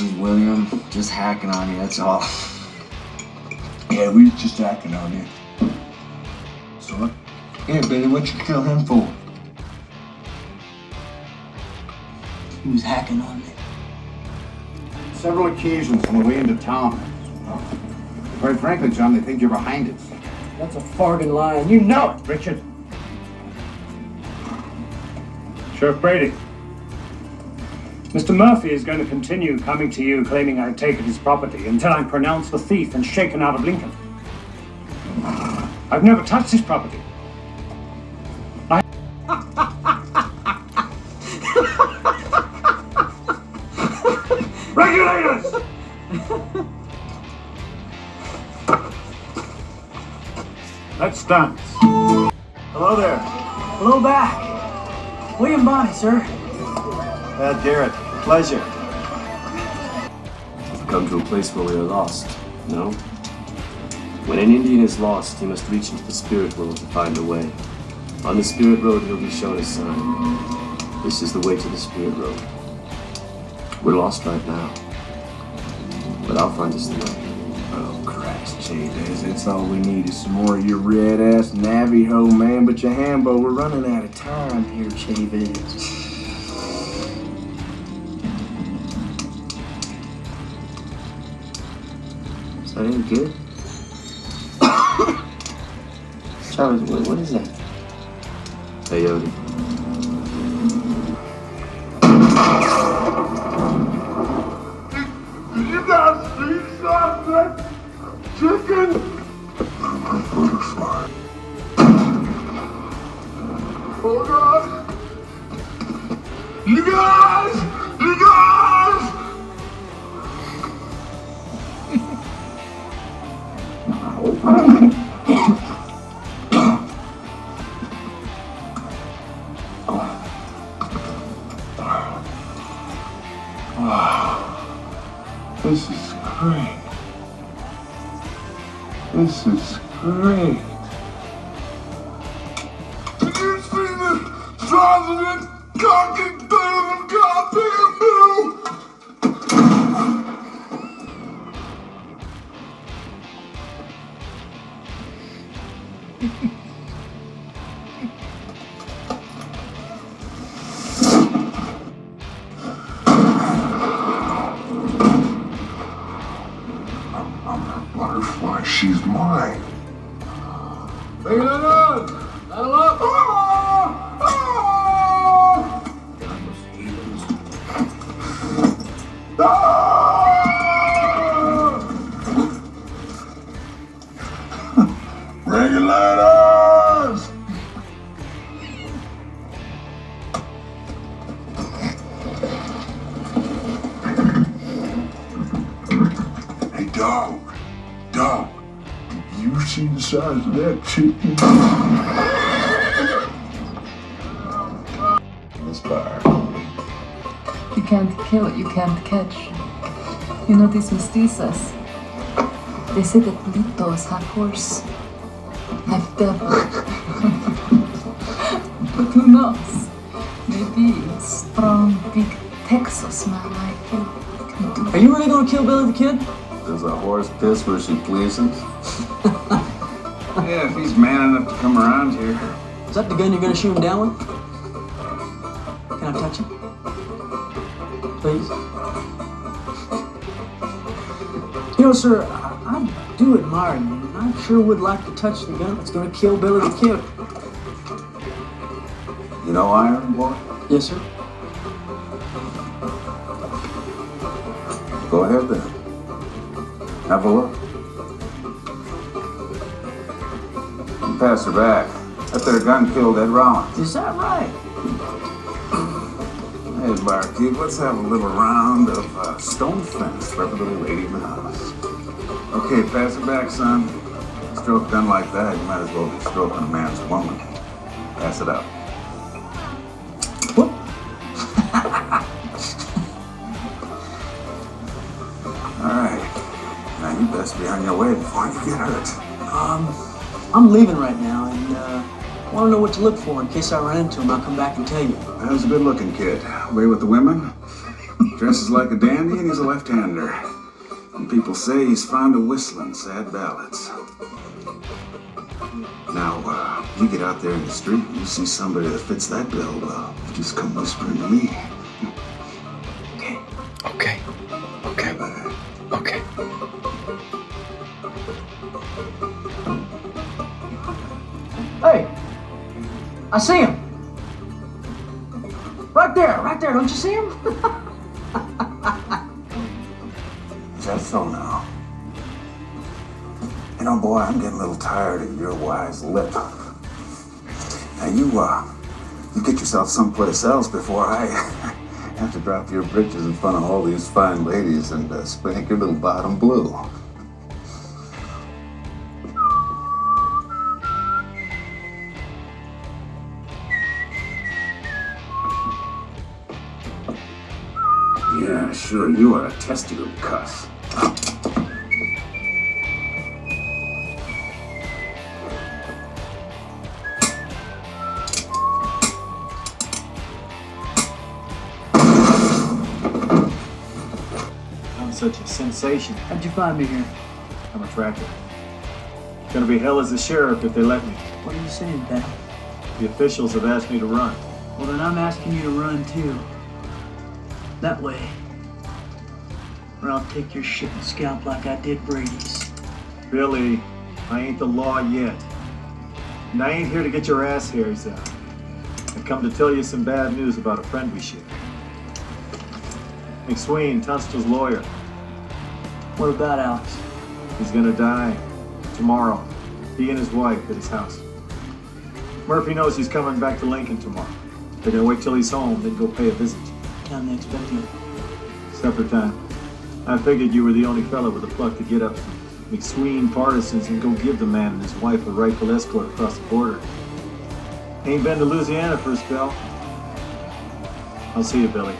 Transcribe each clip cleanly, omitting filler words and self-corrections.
apologies, William. Just hacking on you, that's all. Yeah, we was just hacking on you. So what? Yeah, Billy, what you kill him for? He was hacking on me. Several occasions on the way into town. Quite frankly, John, they think you're behind it. That's a farting lie, and you know it, Richard. Sheriff Brady, Mr. Murphy is going to continue coming to you claiming I've taken his property until I'm pronounced the thief and shaken out of Lincoln. I've never touched his property. Regulators! Let's dance. Hello there. Hello back. William Bonney, sir. Garrett, pleasure. We've come to a place where we are lost, no? When an Indian is lost, he must reach into the spirit world to find a way. On the spirit road, he'll be shown a sign. This is the way to the spirit road. We're lost right now, but I'll find us the way. Oh, Christ, Jabez, that's all we need is some more of your red-ass Navajo, man. But your Hambo, we're running out of time here, Jabez. Is that any good? Charles, what is that? Peyote. You guys see something? Chicken? Butterfly. Oh God! You guys! You guys! This is great. This is great. Did you see the size of that cocky bit of goddamn bill? I'm her butterfly. She's mine. Bring it on! Saddle up! Regulators! Hey, dog. Dog. You see the size of that chicken? This fire. You can't kill, you can't catch. You know these mestizas? They say that Bolitos half horse, half devil. But who knows? Maybe a strong, big Texas man like you can do. Are you really gonna kill Billy the Kid? Does a horse piss where she pleases? Yeah, if he's man enough to come around here. Is that the gun you're gonna shoot him down with? Can I touch him? Please? You know, sir, I do admire you, and I sure would like to touch the gun that's gonna kill Billy the Kid. You know Iron Boy? Yes, sir. Go ahead then. Have a look. Pass her back. That there gun killed Ed Rollins. Is that right? Hey, barkeep, let's have a little round of stone fence for every little lady in the house. Okay, pass it back, son. Stroke done like that, you might as well be stroking a man's woman. Pass it up. Whoop. All right. Now you best be on your way before you get hurt. I'm leaving right now, and I want to know what to look for in case I run into him. I'll come back and tell you. That was a good-looking kid. Away with the women? Dresses like a dandy and he's a left-hander. And people say he's fond of whistling sad ballads. Now, you get out there in the street and you see somebody that fits that bill, well, just come whispering to me. Okay. Hey, I see him. Right there, don't you see him? Is that so now? You know, boy, I'm getting a little tired of your wise lip. Now, you get yourself someplace else before I have to drop your britches in front of all these fine ladies and spank your little bottom blue. Yeah, sure, you are a testy little cuss. I'm such a sensation. How'd you find me here? I'm a tracker. Gonna be hell as a sheriff if they let me. What are you saying, pal? The officials have asked me to run. Well, then I'm asking you to run too. That way. Or I'll take your shit and scalp like I did Brady's. Billy, I ain't the law yet. And I ain't here to get your ass hairs out. I come to tell you some bad news about a friend we share. McSween, Tunstall's lawyer. What about Alex? He's gonna die tomorrow. He and his wife at his house. Murphy knows he's coming back to Lincoln tomorrow. They're gonna wait till he's home, then go pay a visit. Time they expect you. Supper time. I figured you were the only fella with the pluck to get up to McSween partisans and go give the man and his wife a rightful escort across the border. Ain't been to Louisiana for a spell. I'll see you, Billy.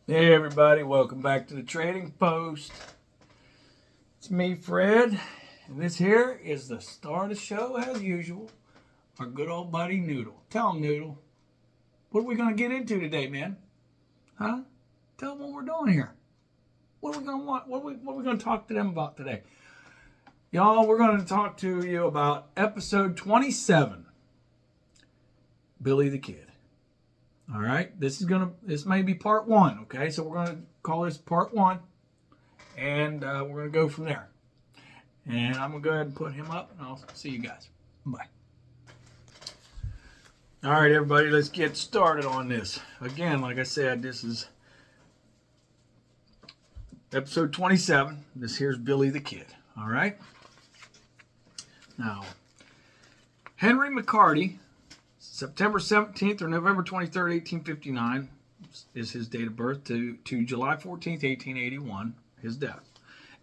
Hey everybody, welcome back to the Trading Post. It's me, Fred, and this here is the start of the show as usual. Our good old buddy Noodle. Tell him, Noodle, what are we going to get into today, man? Huh? Tell them what we're doing here. What are we going to want? What are we going to talk to them about today? Y'all, we're going to talk to you about episode 27, Billy the Kid. All right, this may be part one, okay? So we're going to call this part one, and we're going to go from there. And I'm going to go ahead and put him up, and I'll see you guys. Bye. All right, everybody, let's get started on this. Again, like I said, this is episode 27. This here's Billy the Kid, all right? Now, Henry McCarty, September 17th or November 23rd, 1859 is his date of birth to July 14th, 1881, his death.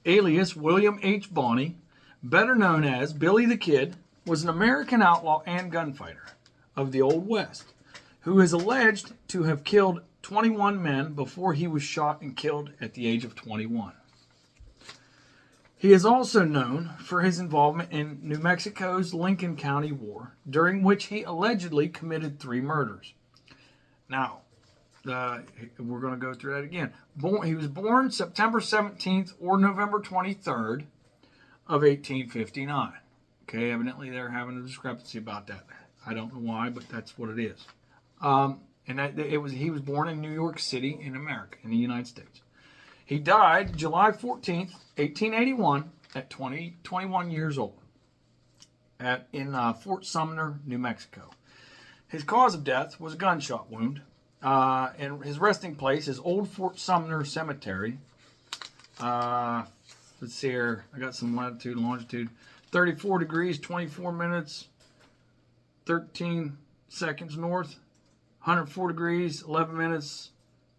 Alias William H. Bonney, better known as Billy the Kid, was an American outlaw and gunfighter of the Old West, who is alleged to have killed 21 men before he was shot and killed at the age of 21. He is also known for his involvement in New Mexico's Lincoln County War, during which he allegedly committed 3 murders. Now, we're going to go through that again. He was born September 17th or November 23rd of 1859. Okay, evidently they're having a discrepancy about that. I don't know why, but that's what it is. He was born in New York City in America, in the United States. He died July 14th, 1881 at 21 years old in Fort Sumner, New Mexico. His cause of death was a gunshot wound, and his resting place is Old Fort Sumner Cemetery. Let's see here. I got some latitude and longitude. 34 degrees, 24 minutes, 13 seconds north. 104 degrees, 11 minutes,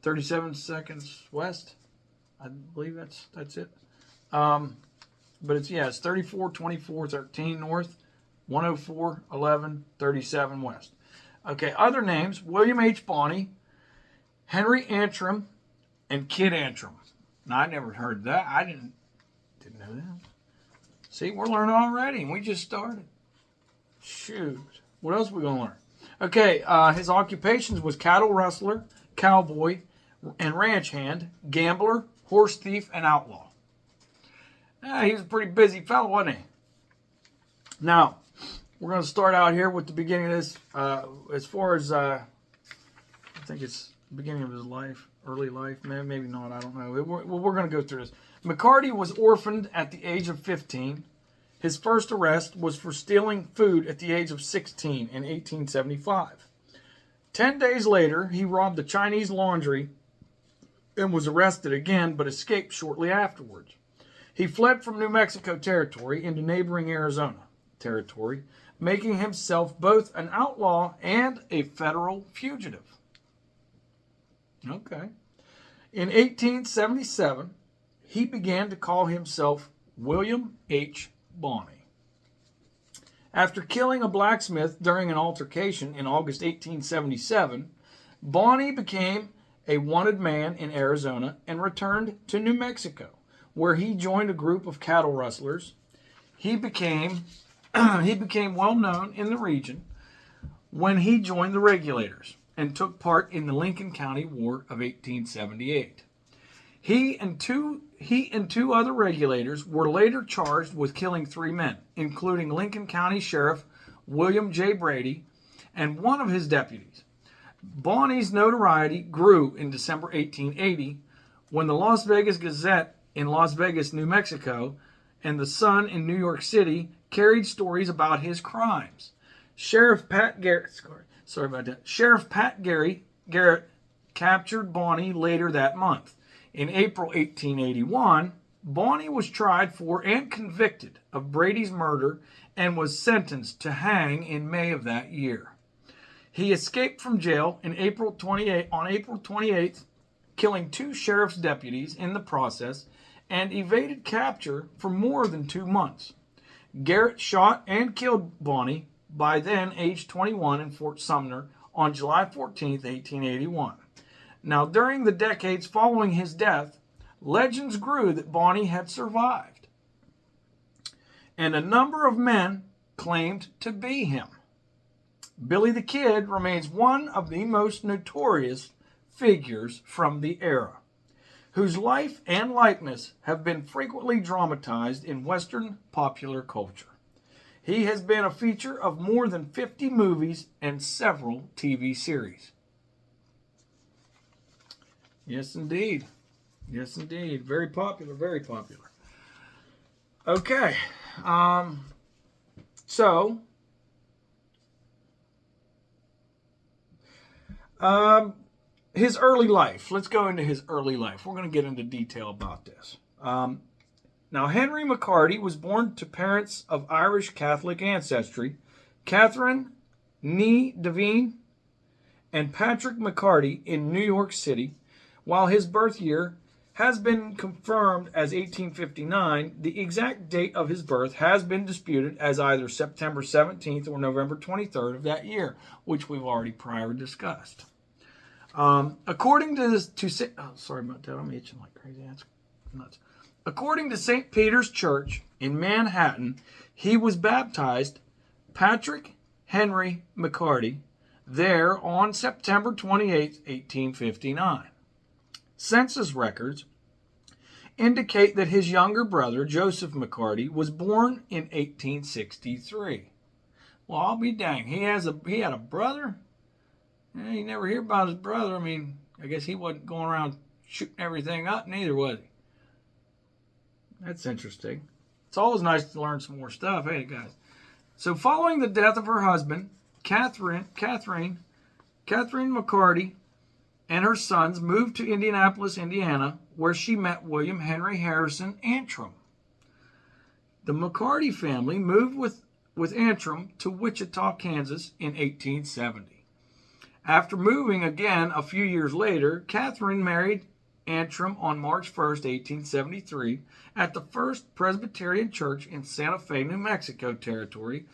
37 seconds west. I believe that's it. But it's 34, 24, 13 north, 104, 11, 37 west. Okay, other names, William H. Bonney, Henry Antrim, and Kid Antrim. Now, I never heard that. I didn't know that. See, we're learning already, and we just started. Shoot. What else are we going to learn? Okay, his occupations was cattle rustler, cowboy, and ranch hand, gambler, horse thief, and outlaw. He was a pretty busy fellow, wasn't he? Now, we're going to start out here with the beginning of this. As far as, I think it's the beginning of his life, early life. Maybe not, I don't know. We're going to go through this. McCarty was orphaned at the age of 15. His first arrest was for stealing food at the age of 16 in 1875. 10 days later, he robbed a Chinese laundry and was arrested again, but escaped shortly afterwards. He fled from New Mexico Territory into neighboring Arizona Territory, making himself both an outlaw and a federal fugitive. Okay. In 1877, he began to call himself William H. Bonney. After killing a blacksmith during an altercation in August 1877, Bonney became a wanted man in Arizona and returned to New Mexico, where he joined a group of cattle rustlers. He became well known in the region when he joined the Regulators and took part in the Lincoln County War of 1878. He and two other Regulators were later charged with killing 3 men, including Lincoln County Sheriff William J. Brady and one of his deputies. Bonney's notoriety grew in December 1880 when the Las Vegas Gazette in Las Vegas, New Mexico, and the Sun in New York City carried stories about his crimes. Sheriff Pat Garrett captured Bonney later that month. In April 1881, Bonney was tried for and convicted of Brady's murder and was sentenced to hang in May of that year. He escaped from jail on April 28th, killing 2 sheriff's deputies in the process, and evaded capture for more than 2 months. Garrett shot and killed Bonney, by then age 21, in Fort Sumner on July 14th, 1881. Now, during the decades following his death, legends grew that Bonney had survived, and a number of men claimed to be him. Billy the Kid remains one of the most notorious figures from the era, whose life and likeness have been frequently dramatized in Western popular culture. He has been a feature of more than 50 movies and several TV series. Yes, indeed. Yes, indeed. Very popular, very popular. Okay. His early life. Let's go into his early life. We're going to get into detail about this. Now, Henry McCarty was born to parents of Irish Catholic ancestry, Catherine Nee Devine and Patrick McCarty in New York City. While his birth year has been confirmed as 1859, the exact date of his birth has been disputed as either September 17th or November 23rd of that year, which we've already prior discussed. According to sorry about that, I'm itching like crazy. That's nuts. According to St. Peter's Church in Manhattan, he was baptized Patrick Henry McCarty there on September 28, 1859. Census records indicate that his younger brother, Joseph McCarty, was born in 1863. Well, I'll be dang. He had a brother? Yeah, you never hear about his brother. I mean, I guess he wasn't going around shooting everything up, neither was he. That's interesting. It's always nice to learn some more stuff, hey, guys. So following the death of her husband, Catherine McCarty, and her sons moved to Indianapolis, Indiana, where she met William Henry Harrison Antrim. The McCarty family moved with Antrim to Wichita, Kansas in 1870. After moving again a few years later, Catherine married Antrim on March 1st, 1873, at the First Presbyterian Church in Santa Fe, New Mexico Territory,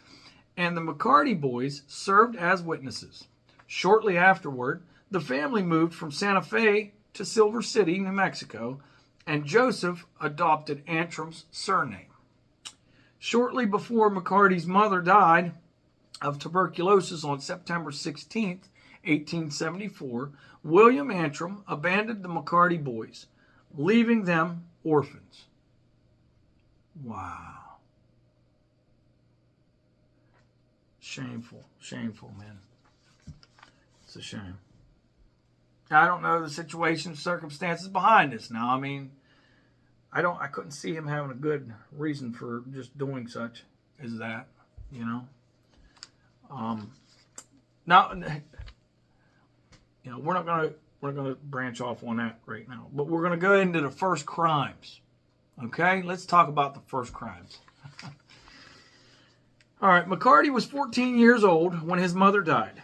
and the McCarty boys served as witnesses. Shortly afterward, the family moved from Santa Fe to Silver City, New Mexico, and Joseph adopted Antrim's surname. Shortly before McCarty's mother died of tuberculosis on September 16th, 1874, William Antrim abandoned the McCarty boys, leaving them orphans. Wow. Shameful, shameful, man. It's a shame. I don't know the situation, circumstances behind this now. I mean, I couldn't see him having a good reason for just doing such as that, you know. Now, you know, we're not gonna branch off on that right now, but we're gonna go into the first crimes. Okay, let's talk about the first crimes. All right, McCarty was 14 years old when his mother died.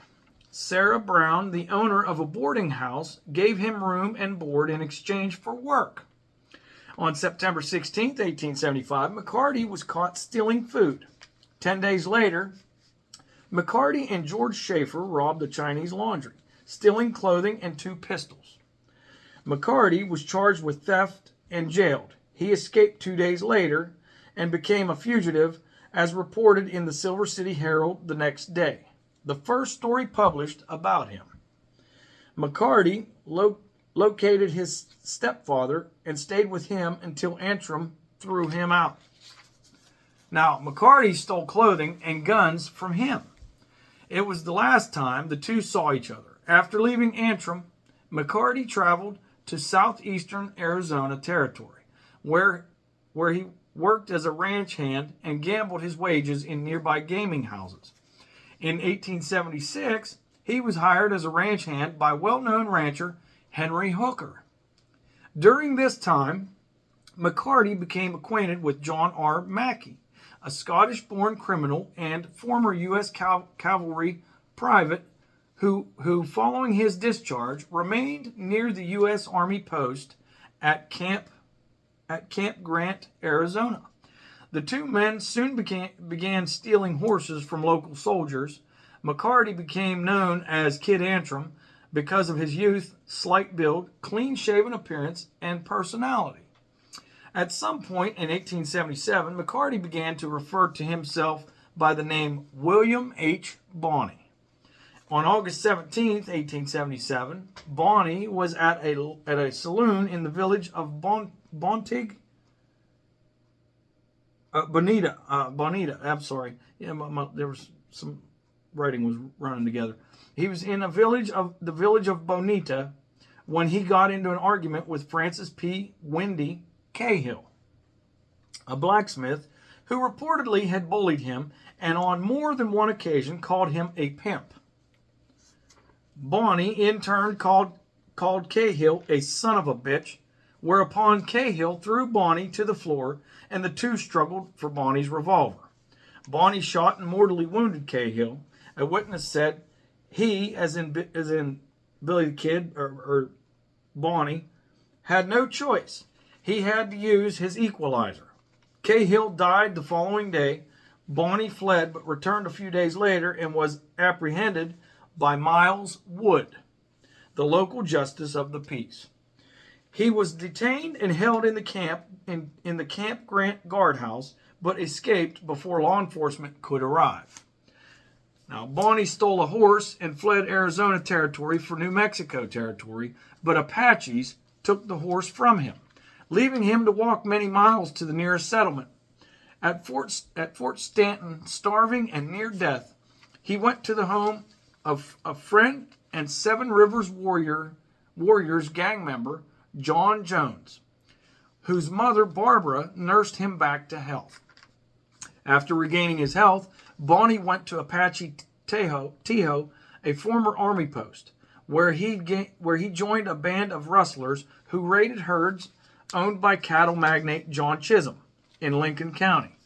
Sarah Brown, the owner of a boarding house, gave him room and board in exchange for work. On September 16, 1875, McCarty was caught stealing food. 10 days later, McCarty and George Schaefer robbed a Chinese laundry, stealing clothing and 2 pistols. McCarty was charged with theft and jailed. He escaped 2 days later and became a fugitive, as reported in the Silver City Herald the next day. The first story published about him. McCarty located his stepfather and stayed with him until Antrim threw him out. Now, McCarty stole clothing and guns from him. It was the last time the two saw each other. After leaving Antrim, McCarty traveled to southeastern Arizona Territory, where he worked as a ranch hand and gambled his wages in nearby gaming houses. In 1876, he was hired as a ranch hand by well-known rancher Henry Hooker. During this time, McCarty became acquainted with John R. Mackey, a Scottish-born criminal and former U.S. cavalry private who, following his discharge, remained near the U.S. Army post at Camp Grant, Arizona. The two men soon began stealing horses from local soldiers. McCarty became known as Kid Antrim because of his youth, slight build, clean-shaven appearance, and personality. At some point in 1877, McCarty began to refer to himself by the name William H. Bonney. On August 17, 1877, Bonney was at a saloon in the village of Bonita. I'm sorry. Yeah, there was some writing was running together. He was in the village of Bonita when he got into an argument with Francis P. Windy Cahill, a blacksmith who reportedly had bullied him and on more than one occasion called him a pimp. Bonney in turn called Cahill a son of a bitch, whereupon Cahill threw Bonney to the floor and the two struggled for Bonney's revolver. Bonney shot and mortally wounded Cahill. A witness said he, as in Billy the Kid or Bonney, had no choice. He had to use his equalizer. Cahill died the following day. Bonney fled but returned a few days later and was apprehended by Miles Wood, the local justice of the peace. He was detained and held in the camp in the Camp Grant guardhouse, but escaped before law enforcement could arrive. Now, Bonney stole a horse and fled Arizona Territory for New Mexico Territory, but Apaches took the horse from him, leaving him to walk many miles to the nearest settlement. At Fort Stanton, starving and near death, he went to the home of a friend and Seven Rivers Warriors gang member, John Jones, whose mother, Barbara, nursed him back to health. After regaining his health, Bonney went to Apache Tejo, a former army post, where he joined a band of rustlers who raided herds owned by cattle magnate John Chisholm in Lincoln County.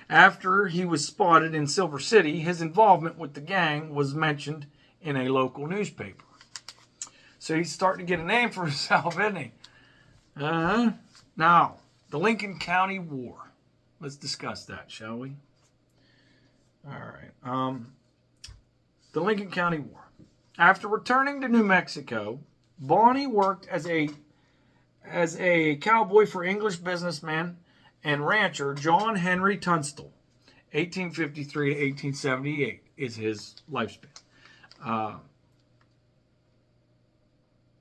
After he was spotted in Silver City, his involvement with the gang was mentioned in a local newspaper. So he's starting to get a name for himself, isn't he? Now, the Lincoln County War. Let's discuss that, shall we? All right. The Lincoln County War. After returning to New Mexico, Bonney worked as a cowboy for English businessman and rancher John Henry Tunstall. 1853 to 1878 is his lifespan.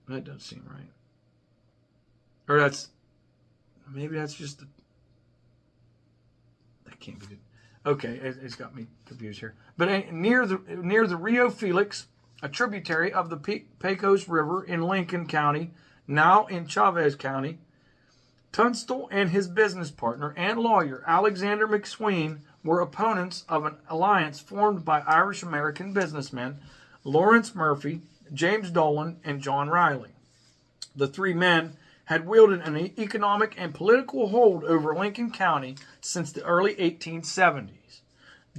That doesn't seem right. Or maybe that's just that can't be good. Okay, it's got me confused here. But near the Rio Felix, a tributary of the Pecos River in Lincoln County, now in Chavez County, Tunstall and his business partner and lawyer, Alexander McSween, were opponents of an alliance formed by Irish-American businessmen Lawrence Murphy, James Dolan, and John Riley. The three men had wielded an economic and political hold over Lincoln County since the early 1870s,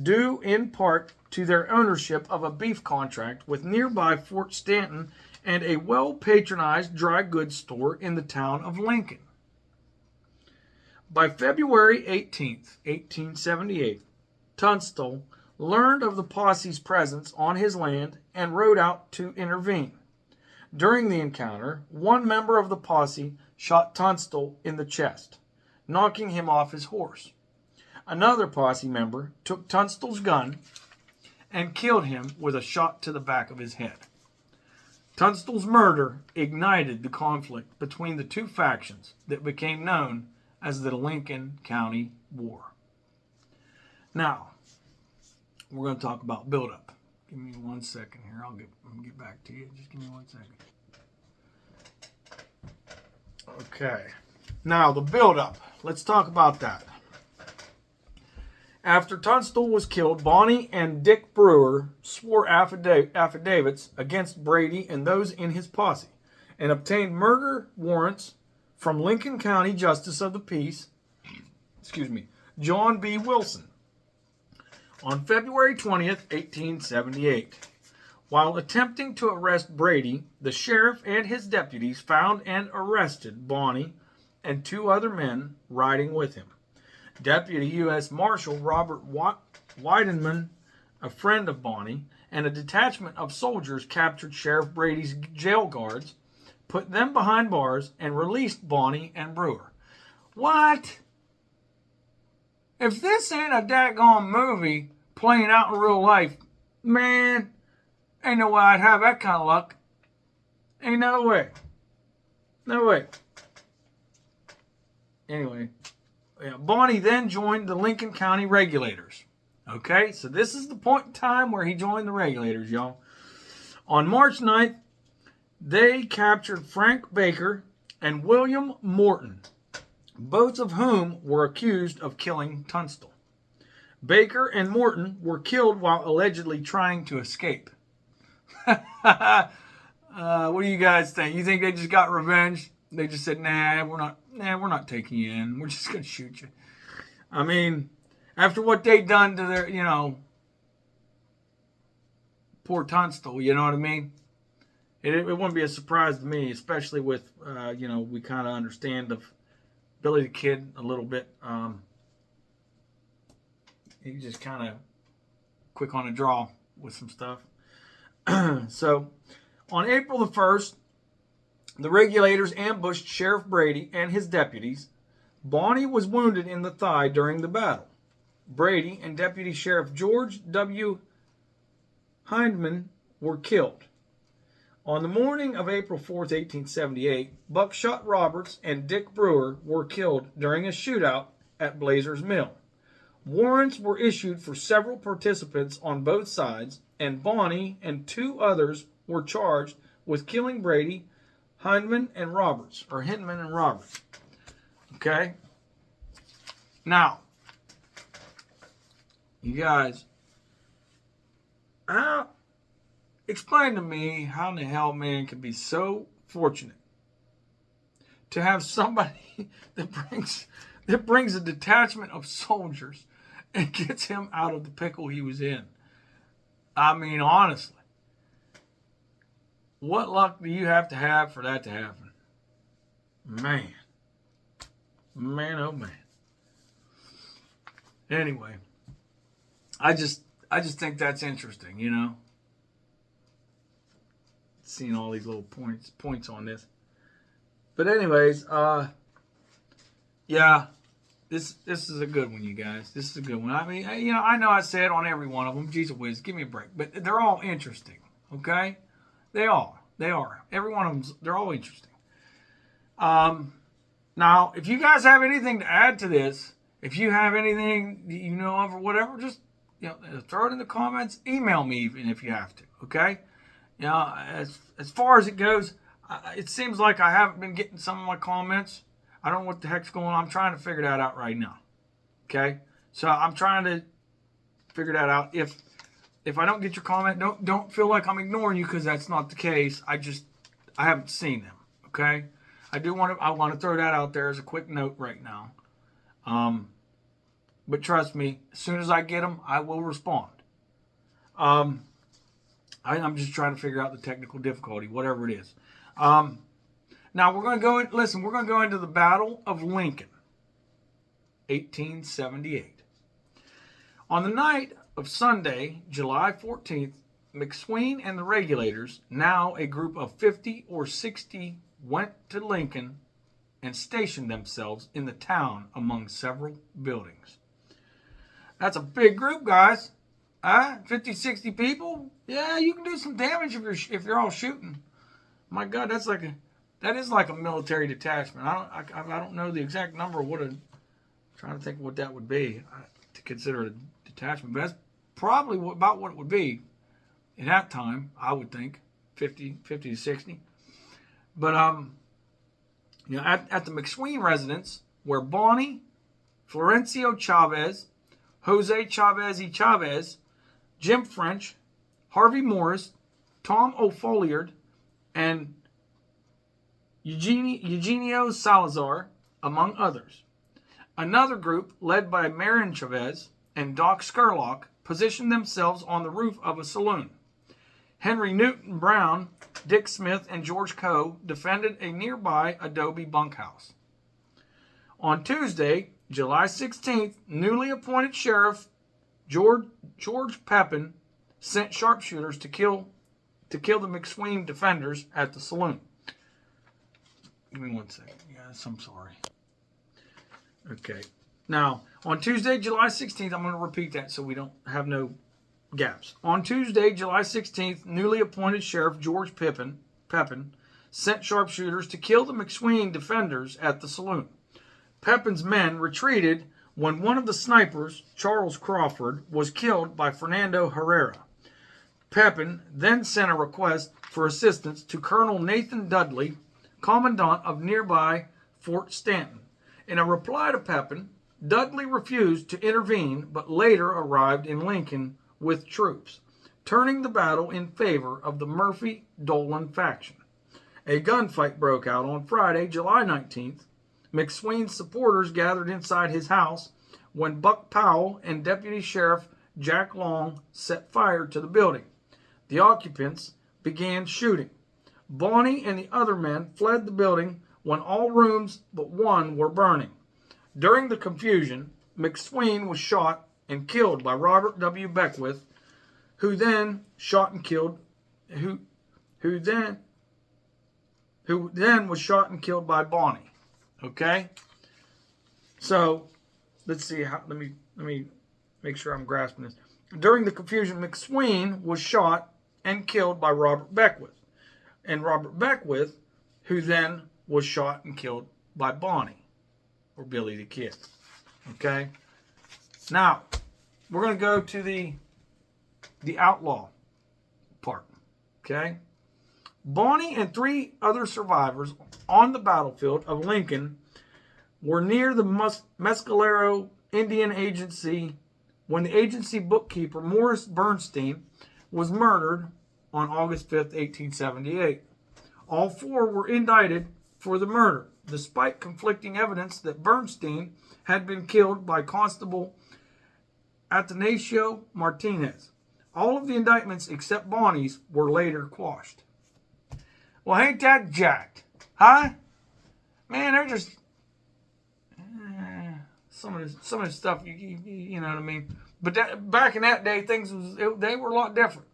due in part to their ownership of a beef contract with nearby Fort Stanton and a well-patronized dry goods store in the town of Lincoln. By February 18th, 1878, Tunstall learned of the posse's presence on his land and rode out to intervene. During the encounter, one member of the posse shot Tunstall in the chest, knocking him off his horse. Another posse member took Tunstall's gun and killed him with a shot to the back of his head. Tunstall's murder ignited the conflict between the two factions that became known as the Lincoln County War. Now, we're going to talk about buildup. Give me 1 second here. I'll get back to you. Just give me 1 second. Okay. Now, the buildup. Let's talk about that. After Tunstall was killed, Bonnie and Dick Brewer swore affidavits against Brady and those in his posse and obtained murder warrants from Lincoln County Justice of the Peace, John B. Wilson, on February 20th, 1878. While attempting to arrest Brady, the sheriff and his deputies found and arrested Bonnie and two other men riding with him. Deputy U.S. Marshal Robert Weidenman, a friend of Bonnie, and a detachment of soldiers captured Sheriff Brady's jail guards, put them behind bars, and released Bonnie and Brewer. What? If this ain't a daggone movie playing out in real life, man, ain't no way I'd have that kind of luck. Ain't no way. No way. Anyway, Bonnie then joined the Lincoln County Regulators. Okay, so this is the point in time where he joined the Regulators, y'all. On March 9th, they captured Frank Baker and William Morton, both of whom were accused of killing Tunstall. Baker and Morton were killed while allegedly trying to escape. What do you guys think? You think they just got revenge? They just said, we're not taking you in. We're just going to shoot you. I mean, after what they done to their, poor Tunstall, you know what I mean? It wouldn't be a surprise to me, especially with, we kind of understand of Billy the Kid a little bit. He's just kind of quick on the draw with some stuff. So, on April the 1st, the Regulators ambushed Sheriff Brady and his deputies. Bonnie was wounded in the thigh during the battle. Brady and Deputy Sheriff George W. Hindman were killed. On the morning of April 4th, 1878, Buckshot Roberts and Dick Brewer were killed during a shootout at Blazer's Mill. Warrants were issued for several participants on both sides, and Bonnie and two others were charged with killing Brady, Hindman and Roberts. Okay? Now, you guys, explain to me how in the hell man can be so fortunate to have somebody that brings a detachment of soldiers and gets him out of the pickle he was in. I mean, honestly, what luck do you have to have for that to happen? Man, oh man. Anyway, I just think that's interesting, Seeing all these little points on this. But anyways, yeah, this is a good one, you guys. This is a good one. I mean, I know I said on every one of them, geez whiz, give me a break. But they're all interesting, okay? They are. They are. Every one of them, they're all interesting. Now, if you guys have anything to add to this, if you have anything you know of or whatever, just throw it in the comments. Email me even if you have to. Okay. As far as it goes, it seems like I haven't been getting some of my comments. I don't know what the heck's going on. I'm trying to figure that out right now. Okay. So I'm trying to figure that out. If I don't get your comment, don't feel like I'm ignoring you, because that's not the case. I haven't seen them. Okay. I want to throw that out there as a quick note right now. But trust me, as soon as I get them, I will respond. I'm just trying to figure out the technical difficulty, whatever it is. Now we're going to go. Listen, we're going to go into the Battle of Lincoln, 1878. On the night of Sunday, July 14th, McSween and the regulators, now a group of 50 or 60, went to Lincoln and stationed themselves in the town among several buildings. That's a big group, guys. 50, 60 people. Yeah, you can do some damage if you're all shooting. My God, that is like a military detachment. I don't know the exact number of I'm trying to think of what that would be to consider a detachment, but that's probably about what it would be in that time. I would think 50 to 60. But at the McSween residence, where Bonnie, Florencio Chavez, Jose Chavez y Chavez, Jim French, Harvey Morris, Tom O'Folliard, and Eugenio Salazar, among others. Another group, led by Marion Chavez and Doc Skurlock, positioned themselves on the roof of a saloon. Henry Newton Brown, Dick Smith, and George Coe defended a nearby adobe bunkhouse. On Tuesday, July 16th, newly appointed Sheriff George Pepin sent sharpshooters to kill the McSween defenders at the saloon. Give me 1 second, guys. I'm sorry. Okay. Now, on Tuesday, July 16th, I'm going to repeat that so we don't have no gaps. On Tuesday, July 16th, newly appointed Sheriff George Pepin sent sharpshooters to kill the McSween defenders at the saloon. Pepin's men retreated when one of the snipers, Charles Crawford, was killed by Fernando Herrera. Pepin then sent a request for assistance to Colonel Nathan Dudley, commandant of nearby Fort Stanton. In a reply to Pepin, Dudley refused to intervene, but later arrived in Lincoln with troops, turning the battle in favor of the Murphy-Dolan faction. A gunfight broke out on Friday, July 19th. McSween's supporters gathered inside his house when Buck Powell and Deputy Sheriff Jack Long set fire to the building. The occupants began shooting. Bonnie and the other men fled the building when all rooms but one were burning. During the confusion, McSween was shot and killed by Robert W. Beckwith, who then was shot and killed by Bonnie. Okay? So, let's see let me make sure I'm grasping this. During the confusion, McSween was shot and killed by Robert Beckwith. And Robert Beckwith, who then was shot and killed by Bonnie, or Billy the Kid. Okay? Now, we're going to go to the outlaw part. Okay? Bonnie and 3 other survivors on the battlefield of Lincoln were near the Mescalero Indian Agency when the agency bookkeeper, Morris Bernstein, was murdered on August 5th, 1878. All 4 were indicted for the murder, despite conflicting evidence that Bernstein had been killed by Constable Atanasio Martinez. All of the indictments except Bonnie's were later quashed. Well, ain't that jacked? Huh? Man, they're just... some of the stuff, you know what I mean? But back in that day, they were a lot different.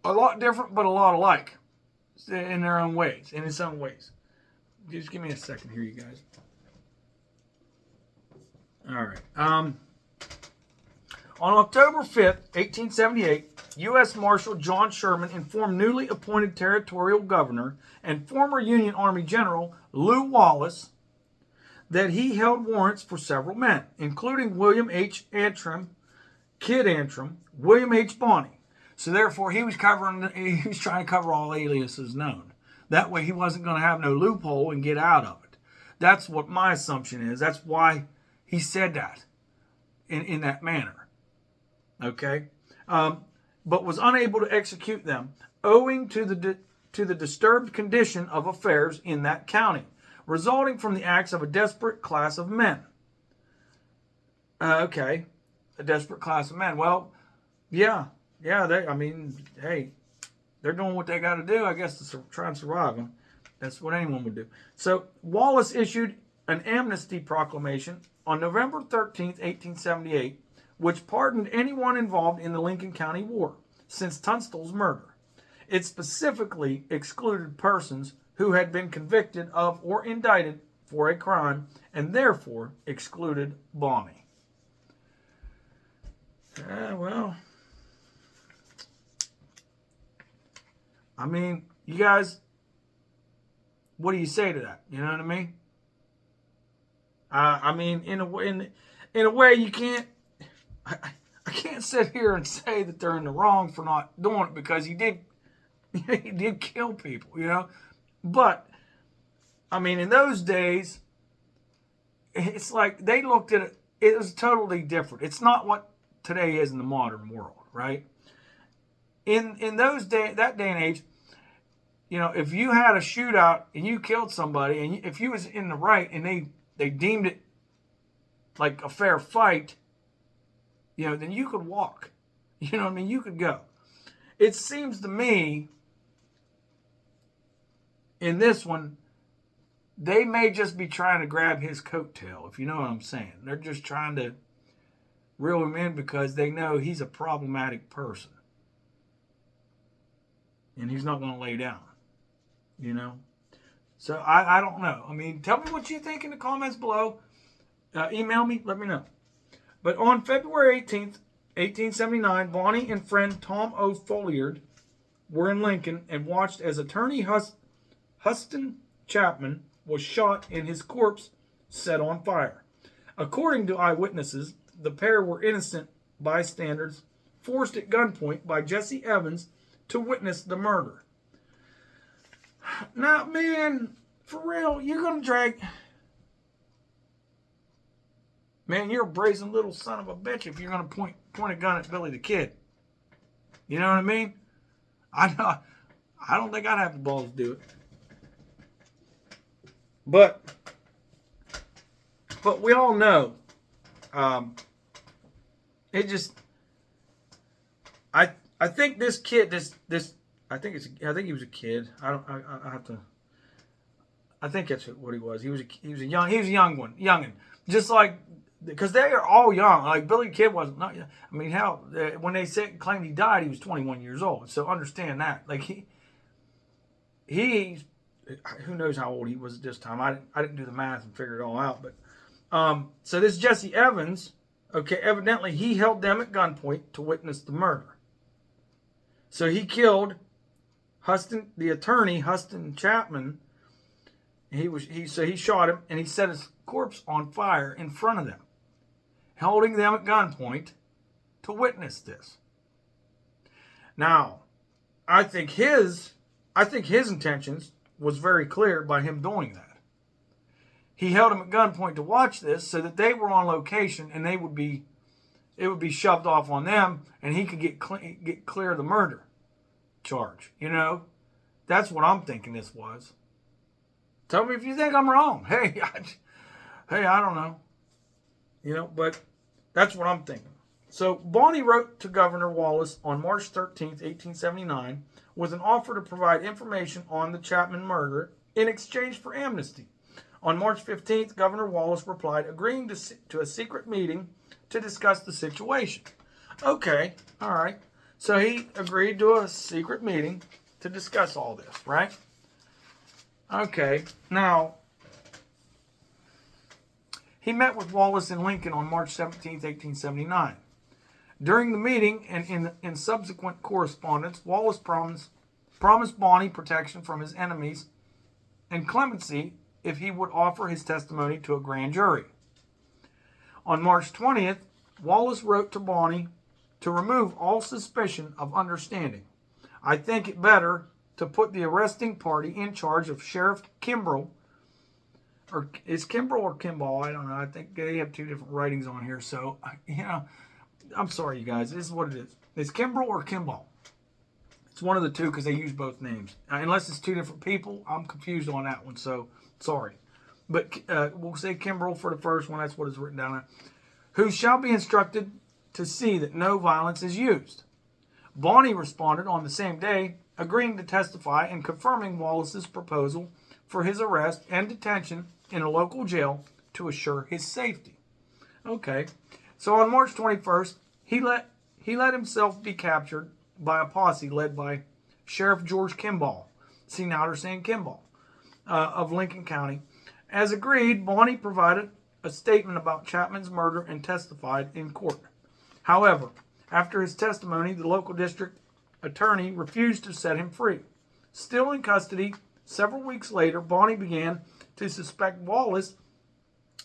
A lot different, but a lot alike. In their own ways, and in some ways. Just give me a second here, you guys. All right. On October 5th, 1878, U.S. Marshal John Sherman informed newly appointed territorial governor and former Union Army General Lew Wallace that he held warrants for several men, including William H. Antrim, Kid Antrim, William H. Bonney. So therefore, he was trying to cover all aliases known. That way, he wasn't going to have no loophole and get out of it. That's what my assumption is. That's why he said that in that manner. Okay, but was unable to execute them owing to the disturbed condition of affairs in that county, resulting from the acts of a desperate class of men. Okay, a desperate class of men. Well, yeah. Hey, they're doing what they got to do, I guess, to try and survive. That's what anyone would do. So Wallace issued an amnesty proclamation on November 13th, 1878, which pardoned anyone involved in the Lincoln County War since Tunstall's murder. It specifically excluded persons who had been convicted of or indicted for a crime and therefore excluded Bonney. Well, I mean, you guys, what do you say to that? You know what I mean? I mean, in a way, you can't. I can't sit here and say that they're in the wrong for not doing it because he did kill people, you know. But I mean, in those days, it's like they looked at it. It was totally different. It's not what today is in the modern world, right? In that day and age, you know, if you had a shootout and you killed somebody, and if you was in the right and they deemed it like a fair fight, you know, then you could walk. You know what I mean? You could go. It seems to me in this one, they may just be trying to grab his coattail, if you know what I'm saying. They're just trying to reel him in because they know he's a problematic person. And he's not going to lay down, you know. So I don't know. I mean, tell me what you think in the comments below. Email me, let me know. But on February 18th, 1879, Bonney and friend Tom O. Folliard were in Lincoln and watched as attorney Huston Chapman was shot and his corpse set on fire. According to eyewitnesses, the pair were innocent bystanders forced at gunpoint by Jesse Evans to witness the murder. Now, man, for real, you're going to drag... Man, you're a brazen little son of a bitch if you're going to point a gun at Billy the Kid. You know what I mean? I don't think I'd have the balls to do it. But we all know, it just, I think this kid, I think he was a kid. I have to. I think that's what he was. He was a youngin. Just like, because they are all young. Like Billy the Kid wasn't. Not, I mean, hell, when they claimed he died, he was 21 years old. So understand that. Like he, who knows how old he was at this time? I didn't do the math and figure it all out. But so this Jesse Evans, okay, evidently he held them at gunpoint to witness the murder. So he killed the attorney Huston Chapman. So he shot him and he set his corpse on fire in front of them, holding them at gunpoint to witness this. Now, I think his intentions was very clear by him doing that. He held them at gunpoint to watch this so that they were on location and it would be shoved off on them and he could get clear of the murder charge. You know, that's what I'm thinking this was. Tell me if you think I'm wrong. Hey, I don't know. You know, but that's what I'm thinking. So Bonney wrote to Governor Wallace on March 13th, 1879, with an offer to provide information on the Chapman murder in exchange for amnesty. On March 15th, Governor Wallace replied, agreeing to a secret meeting to discuss the situation. Okay, all right. So he agreed to a secret meeting to discuss all this, right? Okay, now, he met with Wallace in Lincoln on March 17th, 1879. During the meeting and in subsequent correspondence, Wallace promised Bonnie protection from his enemies and clemency if he would offer his testimony to a grand jury. On March 20th, Wallace wrote to Bonnie to remove all suspicion of understanding. I think it better to put the arresting party in charge of Sheriff Kimbrell, or is Kimbrell or Kimball? I don't know. I think they have two different writings on here. So, I'm sorry, you guys. This is what it is. It's Kimbrell or Kimball. It's one of the two because they use both names. Unless it's two different people, I'm confused on that one. So, sorry. But we'll say Kimbrell for the first one. That's what is written down there. Who shall be instructed to see that no violence is used. Bonnie responded on the same day, agreeing to testify and confirming Wallace's proposal for his arrest and detention in a local jail to assure his safety. Okay, so on March 21st, he let himself be captured by a posse led by Sheriff George Kimball. See, now they're saying Kimball, of Lincoln County. As agreed, Bonnie provided a statement about Chapman's murder and testified in court. However, after his testimony, the local district attorney refused to set him free. Still in custody, several weeks later, Bonnie began to suspect Wallace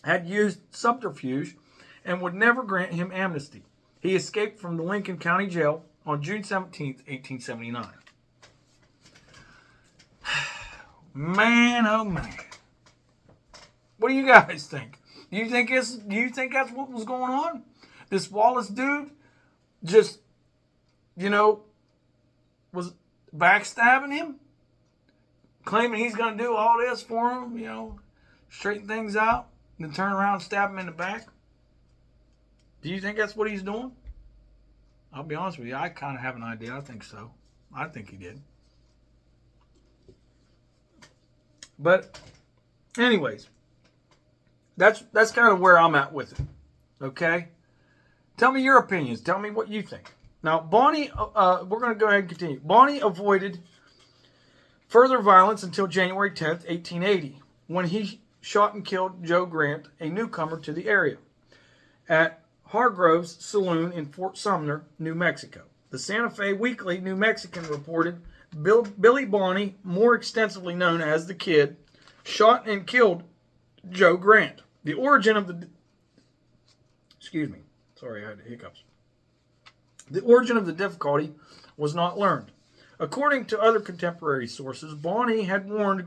had used subterfuge and would never grant him amnesty. He escaped from the Lincoln County Jail on June 17, 1879. Man, oh man. What do you guys think? Do you think that's what was going on? This Wallace dude just, was backstabbing him? Claiming he's going to do all this for him, straighten things out, and then turn around and stab him in the back? Do you think that's what he's doing? I'll be honest with you, I kind of have an idea. I think so. I think he did. But, anyways, that's kind of where I'm at with it. Okay? Tell me your opinions. Tell me what you think. Now, Bonnie, we're going to go ahead and continue. Bonnie avoided further violence until January 10th, 1880, when he shot and killed Joe Grant, a newcomer to the area, at Hargrove's Saloon in Fort Sumner, New Mexico. The Santa Fe Weekly New Mexican reported Billy Bonnie, more extensively known as the Kid, shot and killed Joe Grant. The origin of the... Excuse me. Sorry, I had hiccups. The origin of the difficulty was not learned. According to other contemporary sources, Bonnie had been warned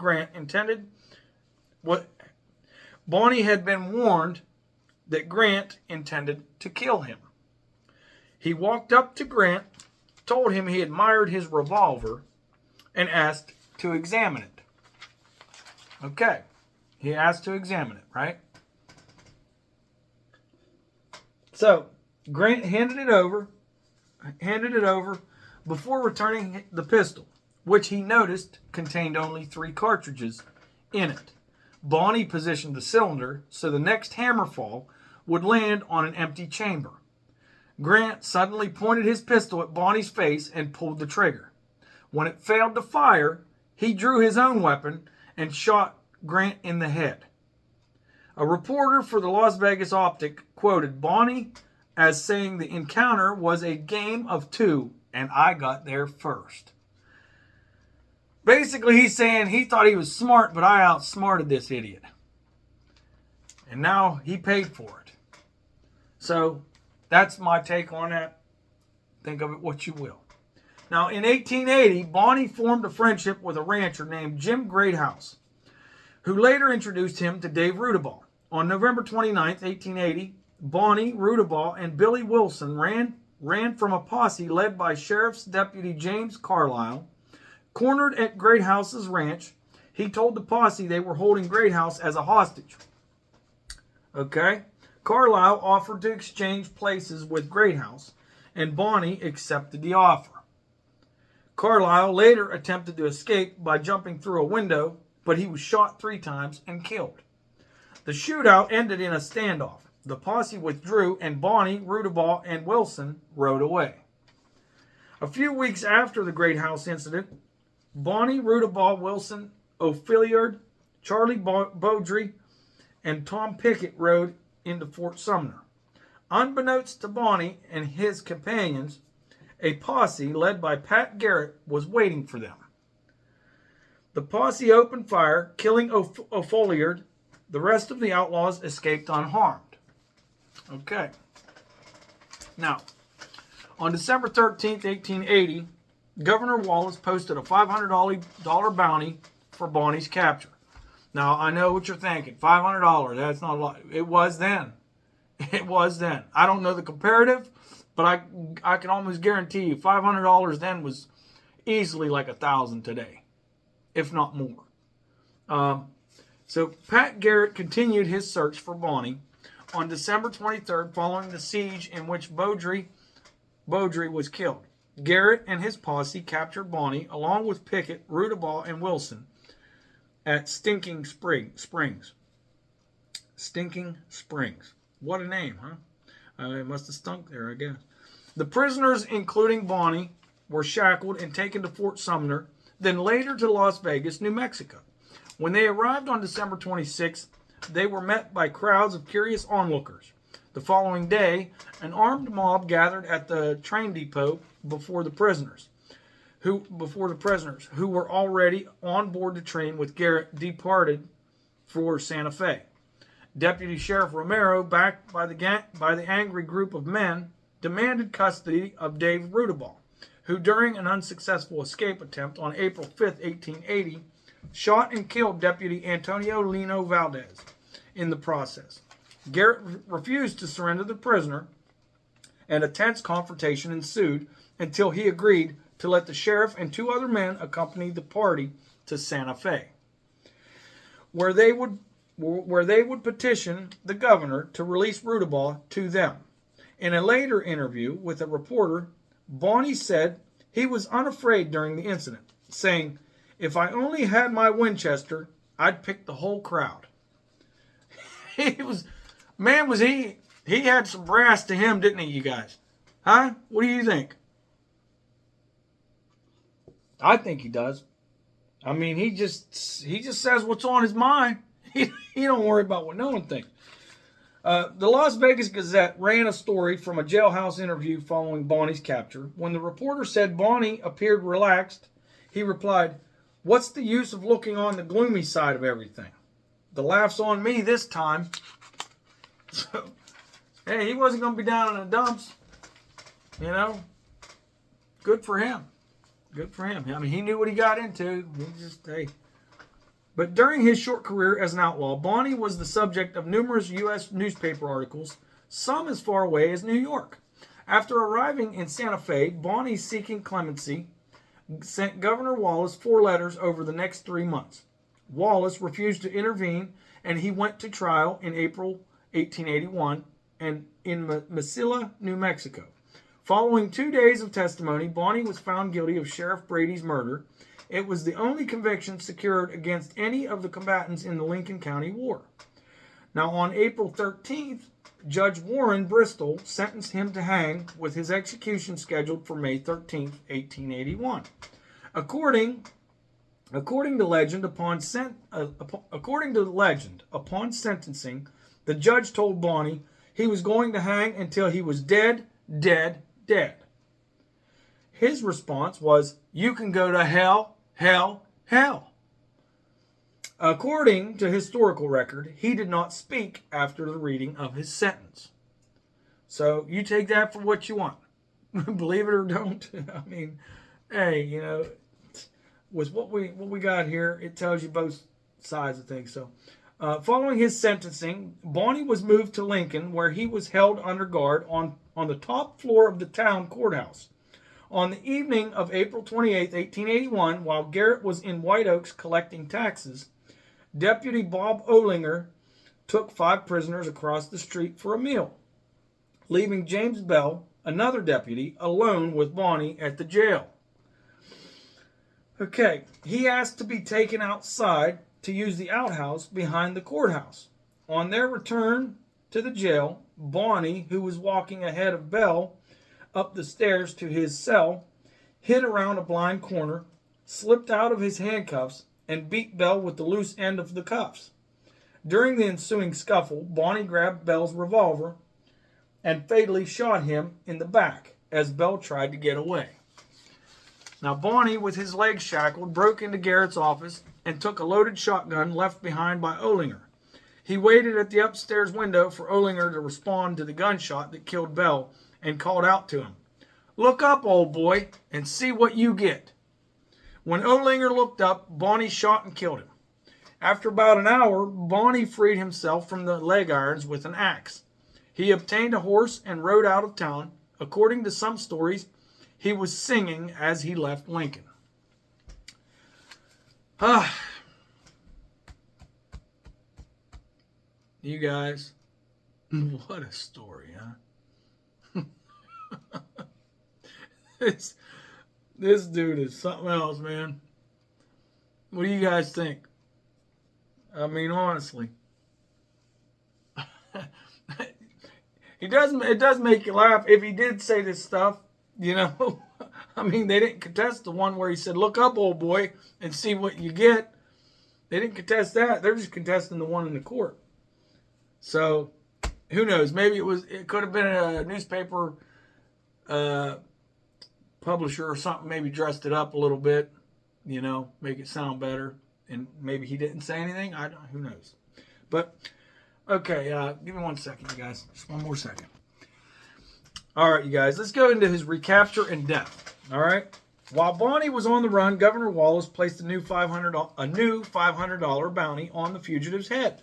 that Grant intended to kill him. He walked up to Grant, told him he admired his revolver, and asked to examine it. Okay, he asked to examine it, right? So, Grant handed it over before returning the pistol, which he noticed contained only 3 cartridges in it. Bonnie positioned the cylinder so the next hammerfall would land on an empty chamber. Grant suddenly pointed his pistol at Bonnie's face and pulled the trigger. When it failed to fire, he drew his own weapon and shot Grant in the head. A reporter for the Las Vegas Optic quoted Bonnie as saying the encounter was a game of 2 and I got there first. Basically, he's saying he thought he was smart, but I outsmarted this idiot. And now he paid for it. So, that's my take on that. Think of it what you will. Now, in 1880, Bonnie formed a friendship with a rancher named Jim Greathouse, who later introduced him to Dave Rudabaugh. On November 29th, 1880, Bonnie, Rudabaugh, and Billy Wilson ran from a posse led by Sheriff's Deputy James Carlisle. Cornered at Greathouse's ranch, he told the posse they were holding Greathouse as a hostage. Okay? Carlisle offered to exchange places with Greathouse, and Bonnie accepted the offer. Carlisle later attempted to escape by jumping through a window, but he was shot 3 times and killed. The shootout ended in a standoff. The posse withdrew, and Bonnie, Rudabaugh, and Wilson rode away. A few weeks after the Greathouse incident, Bonnie, Rudabaugh, Wilson, O'Filliard, Charlie Beaudry, and Tom Pickett rode into Fort Sumner. Unbeknownst to Bonnie and his companions, a posse led by Pat Garrett was waiting for them. The posse opened fire, killing O'Folliard. The rest of the outlaws escaped unharmed. Okay. Now, on December 13th, 1880, Governor Wallace posted a $500 bounty for Bonnie's capture. Now, I know what you're thinking. $500, that's not a lot. It was then. It was then. I don't know the comparative, but I can almost guarantee you $500 then was easily like $1,000 today, if not more. So Pat Garrett continued his search for Bonnie. On December 23rd, following the siege in which Beaudry was killed, Garrett and his posse captured Bonnie along with Pickett, Rudabaugh, and Wilson at Stinking Springs. Stinking Springs. What a name, huh? It must have stunk there, I guess. The prisoners, including Bonnie, were shackled and taken to Fort Sumner, then later to Las Vegas, New Mexico. When they arrived on December 26th, they were met by crowds of curious onlookers. The following day, an armed mob gathered at the train depot before the prisoners, who were already on board the train with Garrett, departed for Santa Fe. Deputy Sheriff Romero, backed by the angry group of men, demanded custody of Dave Rudabaugh, who during an unsuccessful escape attempt on April 5th, 1880, shot and killed Deputy Antonio Lino Valdez in the process. Garrett refused to surrender the prisoner, and a tense confrontation ensued until he agreed to let the sheriff and 2 other men accompany the party to Santa Fe, where they would petition the governor to release Rudabaugh to them. In a later interview with a reporter, Bonnie said he was unafraid during the incident, saying, "If I only had my Winchester, I'd pick the whole crowd." He had some brass to him, didn't he, you guys? Huh? What do you think? I think he does. I mean, he just says what's on his mind. He don't worry about what no one thinks. The Las Vegas Gazette ran a story from a jailhouse interview following Bonnie's capture. When the reporter said Bonnie appeared relaxed, he replied, "What's the use of looking on the gloomy side of everything? The laugh's on me this time." So, hey, he wasn't going to be down in the dumps. You know, good for him. Good for him. I mean, he knew what he got into. But during his short career as an outlaw, Bonnie was the subject of numerous U.S. newspaper articles, some as far away as New York. After arriving in Santa Fe, Bonnie, seeking clemency, sent Governor Wallace 4 letters over the next 3 months. Wallace refused to intervene, and he went to trial in April 1881 and in Mesilla, New Mexico. Following 2 days of testimony, Bonnie was found guilty of Sheriff Brady's murder. It was the only conviction secured against any of the combatants in the Lincoln County War. Now, on April 13th, Judge Warren Bristol sentenced him to hang, with his execution scheduled for May 13th, 1881. According to legend, upon sentencing, the judge told Bonnie he was going to hang until he was dead. His response was, "You can go to hell, hell, hell." According to historical record, he did not speak after the reading of his sentence. So you take that for what you want. Believe it or don't. I mean, hey, you know, with what we got here, it tells you both sides of things. So, following his sentencing, Bonnie was moved to Lincoln, where he was held under guard on the top floor of the town courthouse. On the evening of April 28, 1881, while Garrett was in White Oaks collecting taxes, Deputy Bob Olinger took 5 prisoners across the street for a meal, leaving James Bell, another deputy, alone with Bonnie at the jail. Okay, he asked to be taken outside to use the outhouse behind the courthouse. On their return to the jail, Bonnie, who was walking ahead of Bell up the stairs to his cell, hid around a blind corner, slipped out of his handcuffs, and beat Bell with the loose end of the cuffs. During the ensuing scuffle, Bonnie grabbed Bell's revolver and fatally shot him in the back as Bell tried to get away. Now, Bonnie, with his legs shackled, broke into Garrett's office and took a loaded shotgun left behind by Olinger. He waited at the upstairs window for Olinger to respond to the gunshot that killed Bell and called out to him, "Look up, old boy, and see what you get." When Olinger looked up, Bonnie shot and killed him. After about an hour, Bonnie freed himself from the leg irons with an axe. He obtained a horse and rode out of town. According to some stories, he was singing as he left Lincoln. You guys, what a story, huh? This dude is something else, man. What do you guys think? I mean, honestly. It does make you laugh. If he did say this stuff, you know, I mean, they didn't contest the one where he said, "Look up, old boy, and see what you get." They didn't contest that. They're just contesting the one in the court. So, who knows? Maybe it could have been a newspaper publisher or something, maybe dressed it up a little bit, you know, make it sound better. And maybe he didn't say anything. Who knows? But, okay, give me 1 second, you guys. Just one more second. All right, you guys, let's go into his recapture and death. All right? While Bonnie was on the run, Governor Wallace placed a new $500 bounty on the fugitive's head.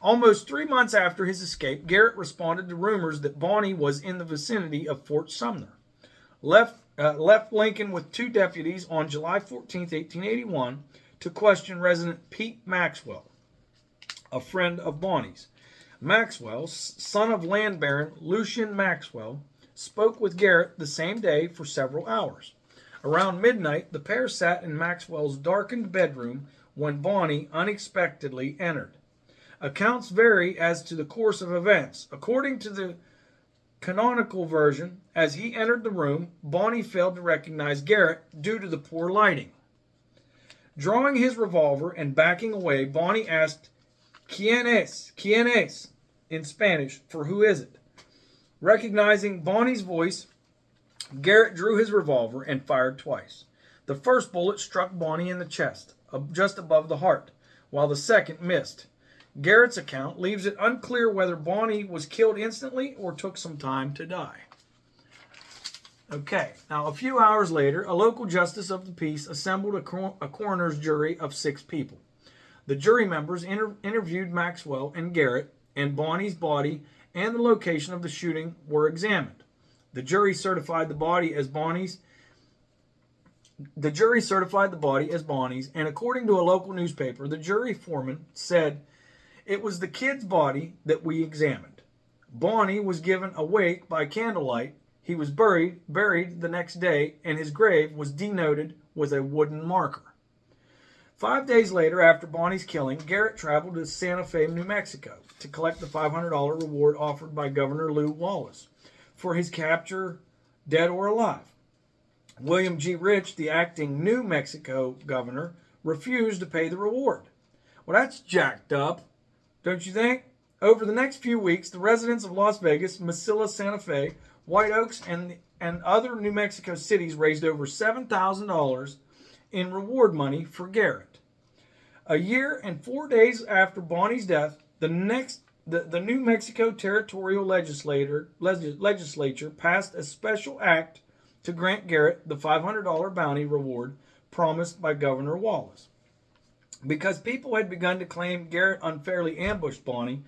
Almost 3 months after his escape, Garrett responded to rumors that Bonnie was in the vicinity of Fort Sumner. Left Lincoln with 2 deputies on July 14, 1881, to question resident Pete Maxwell, a friend of Bonnie's. Maxwell, son of land baron Lucian Maxwell, spoke with Garrett the same day for several hours. Around midnight, the pair sat in Maxwell's darkened bedroom when Bonnie unexpectedly entered. Accounts vary as to the course of events. According to the canonical version, as he entered the room, Bonnie failed to recognize Garrett due to the poor lighting. Drawing his revolver and backing away, Bonnie asked, "Quién es? ¿Quién es?" in Spanish, for who is it? Recognizing Bonnie's voice, Garrett drew his revolver and fired twice. The first bullet struck Bonnie in the chest, just above the heart, while the second missed. Garrett's account leaves it unclear whether Bonnie was killed instantly or took some time to die. Okay, now a few hours later, a local justice of the peace assembled a coroner's jury of 6 people. The jury members interviewed Maxwell and Garrett, and Bonnie's body and the location of the shooting were examined. The jury certified the body as Bonnie's, and according to a local newspaper, the jury foreman said, "It was the kid's body that we examined. Bonnie was given a wake by candlelight. He was buried the next day, and his grave was denoted with a wooden marker." 5 days later, after Bonnie's killing, Garrett traveled to Santa Fe, New Mexico, to collect the $500 reward offered by Governor Lew Wallace for his capture, dead or alive. William G. Rich, the acting New Mexico governor, refused to pay the reward. Well, that's jacked up, don't you think? Over the next few weeks, the residents of Las Vegas, Mesilla, Santa Fe, White Oaks, and other New Mexico cities raised over $7,000 in reward money for Garrett. A year and 4 days after Bonnie's death, the New Mexico Territorial Legislature passed a special act to grant Garrett the $500 bounty reward promised by Governor Wallace. Because people had begun to claim Garrett unfairly ambushed Bonnie,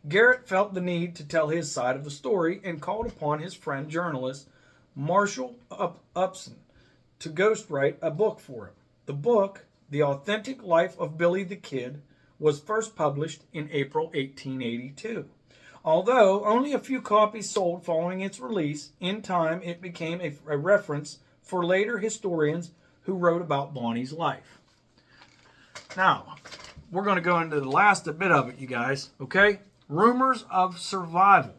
Garrett felt the need to tell his side of the story and called upon his friend journalist Marshall Upson to ghostwrite a book for him. The book, The Authentic Life of Billy the Kid, was first published in April 1882. Although only a few copies sold following its release, in time it became a reference for later historians who wrote about Bonnie's life. Now, we're going to go into the last bit of it, you guys, okay? Rumors of survival.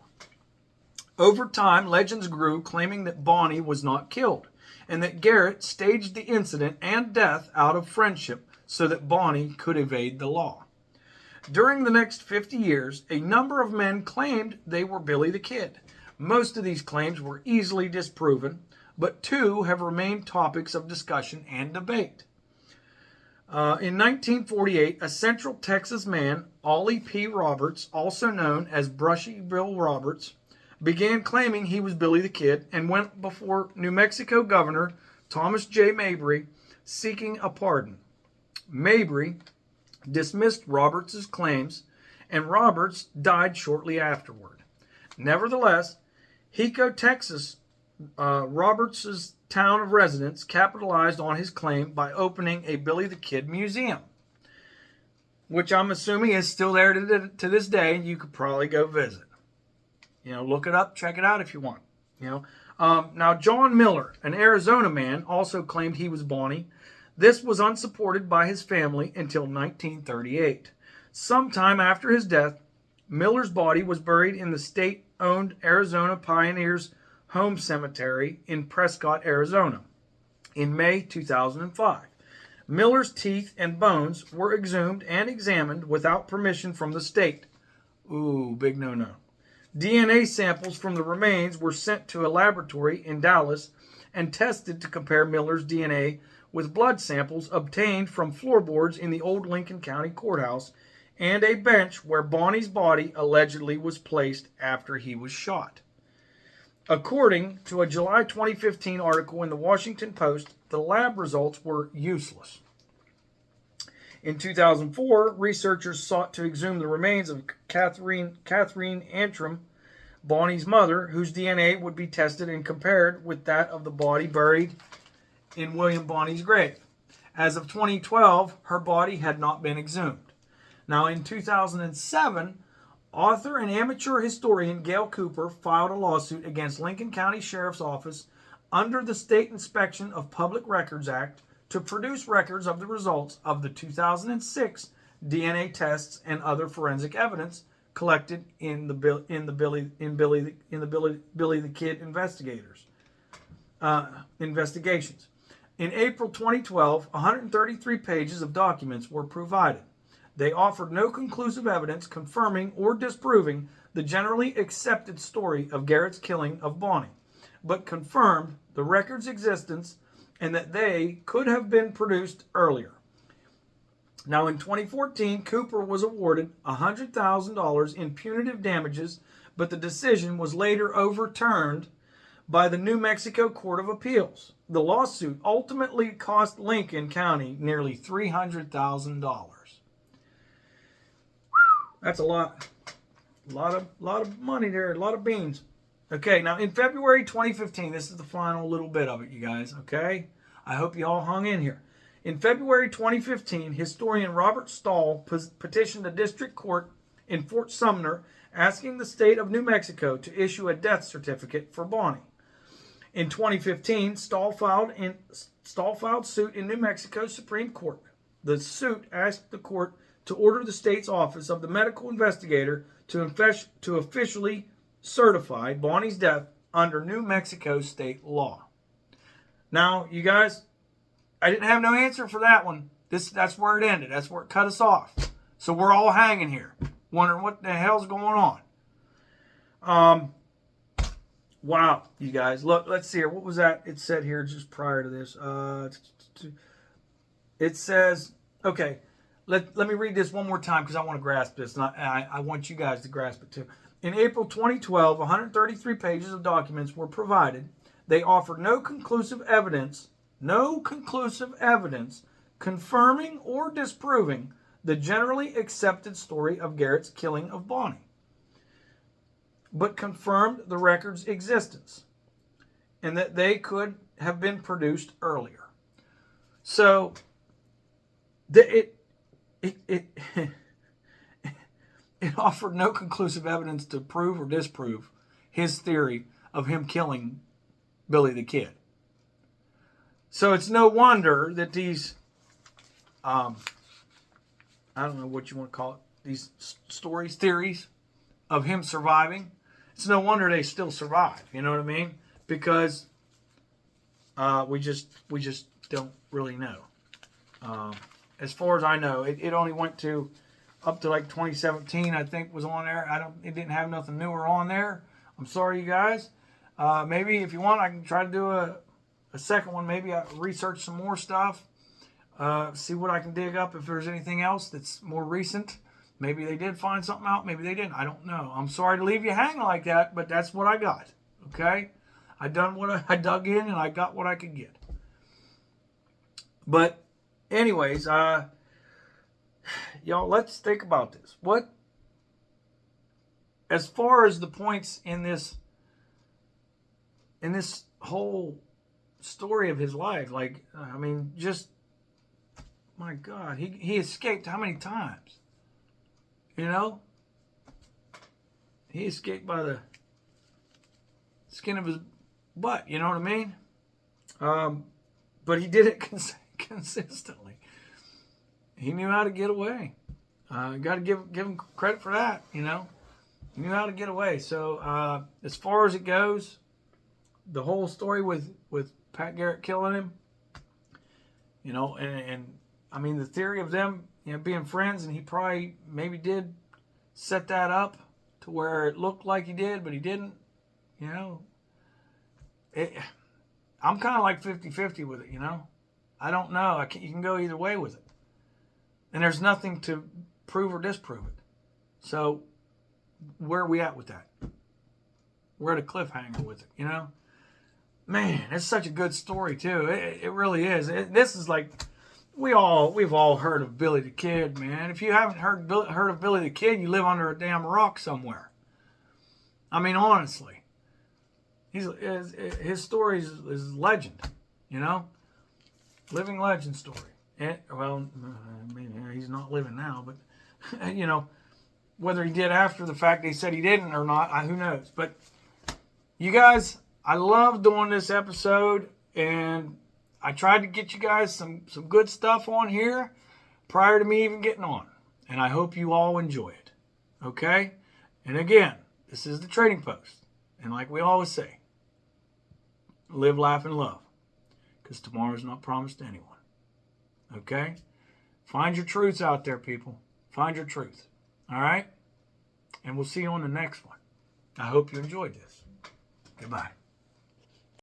Over time, legends grew claiming that Bonnie was not killed and that Garrett staged the incident and death out of friendship so that Bonnie could evade the law. During the next 50 years, a number of men claimed they were Billy the Kid. Most of these claims were easily disproven, but 2 have remained topics of discussion and debate. In 1948, a Central Texas man, Ollie P. Roberts, also known as Brushy Bill Roberts, began claiming he was Billy the Kid and went before New Mexico Governor Thomas J. Mabry seeking a pardon. Mabry dismissed Roberts' claims, and Roberts died shortly afterward. Nevertheless, Hico, Texas, Roberts' town of residence, capitalized on his claim by opening a Billy the Kid museum, which I'm assuming is still there to this day. You could probably go visit. Look it up, check it out if you want. Now, John Miller, an Arizona man, also claimed he was Bonnie. This was unsupported by his family until 1938. Sometime after his death, Miller's body was buried in the state-owned Arizona Pioneers Home Cemetery in Prescott, Arizona, in May 2005. Miller's teeth and bones were exhumed and examined without permission from the state. Ooh, big no-no. DNA samples from the remains were sent to a laboratory in Dallas and tested to compare Miller's DNA with blood samples obtained from floorboards in the old Lincoln County Courthouse and a bench where Bonnie's body allegedly was placed after he was shot. According to a July 2015 article in the Washington Post, the lab results were useless. In 2004, researchers sought to exhume the remains of Catherine Antrim, Bonnie's mother, whose DNA would be tested and compared with that of the body buried in William Bonnie's grave. As of 2012, her body had not been exhumed. Now, in 2007, author and amateur historian Gail Cooper filed a lawsuit against Lincoln County Sheriff's Office under the State Inspection of Public Records Act to produce records of the results of the 2006 DNA tests and other forensic evidence collected in the Billy the Kid investigations. In April 2012, 133 pages of documents were provided. They offered no conclusive evidence confirming or disproving the generally accepted story of Garrett's killing of Bonnie, but confirmed the record's existence and that they could have been produced earlier. Now, in 2014, Cooper was awarded $100,000 in punitive damages, but the decision was later overturned by the New Mexico Court of Appeals. The lawsuit ultimately cost Lincoln County nearly $300,000. That's a lot of money there, a lot of beans. Okay, now in February 2015, this is the final little bit of it, you guys, okay? I hope you all hung in here. In February 2015, historian Robert Stahl petitioned the district court in Fort Sumner asking the state of New Mexico to issue a death certificate for Bonnie. In 2015, Stahl filed suit in New Mexico Supreme Court. The suit asked the court to order the state's Office of the Medical Investigator to officially certify Bonnie's death under New Mexico state law. Now, you guys, I didn't have no answer for that one. That's where it ended. That's where it cut us off. So we're all hanging here, wondering what the hell's going on. Wow, you guys. Look, let's see here. What was that? It said here just prior to this. It says, okay, let me read this one more time because I want to grasp this. And I want you guys to grasp it too. In April 2012, 133 pages of documents were provided. They offered no conclusive evidence confirming or disproving the generally accepted story of Garrett's killing of Bonnie, but confirmed the record's existence and that they could have been produced earlier. So it offered no conclusive evidence to prove or disprove his theory of him killing Billy the Kid. So it's no wonder that these, I don't know what you want to call it, these theories of him surviving, it's no wonder they still survive. You know what I mean? Because we just don't really know. As far as I know, it only went up to like 2017, I think, was on there. It didn't have nothing newer on there. I'm sorry, you guys. Maybe if you want, I can try to do a second one. Maybe I research some more stuff. See what I can dig up if there's anything else that's more recent. Maybe they did find something out. Maybe they didn't. I don't know. I'm sorry to leave you hanging like that, but that's what I got. Okay? I dug in and I got what I could get. But anyways, y'all, let's think about this. As far as the points in this whole story of his life, like, I mean, just, my God, he escaped how many times? You know? He escaped by the skin of his butt, you know what I mean? But he did it consistently. He knew how to get away. Got to give him credit for that, you know? He knew how to get away. So as far as it goes, the whole story with Pat Garrett killing him, you know, and I mean the theory of them, you know, being friends, and he probably maybe did set that up to where it looked like he did, but he didn't, you know. I'm kind of like 50-50 with it, you know. I don't know. You can go either way with it. And there's nothing to prove or disprove it. So where are we at with that? We're at a cliffhanger with it, you know. Man, it's such a good story too. It really is. This is like we've all heard of Billy the Kid, man. If you haven't heard of Billy the Kid, you live under a damn rock somewhere. I mean, honestly, his story is legend, you know, living legend story. And, well, I mean, he's not living now, but you know, whether he did after the fact, they said he didn't or not, who knows? But you guys, I love doing this episode, and I tried to get you guys some good stuff on here prior to me even getting on. And I hope you all enjoy it. Okay? And again, this is the Trading Post. And like we always say, live, laugh, and love. Because tomorrow's not promised to anyone. Okay? Find your truths out there, people. Find your truth. All right? And we'll see you on the next one. I hope you enjoyed this. Goodbye.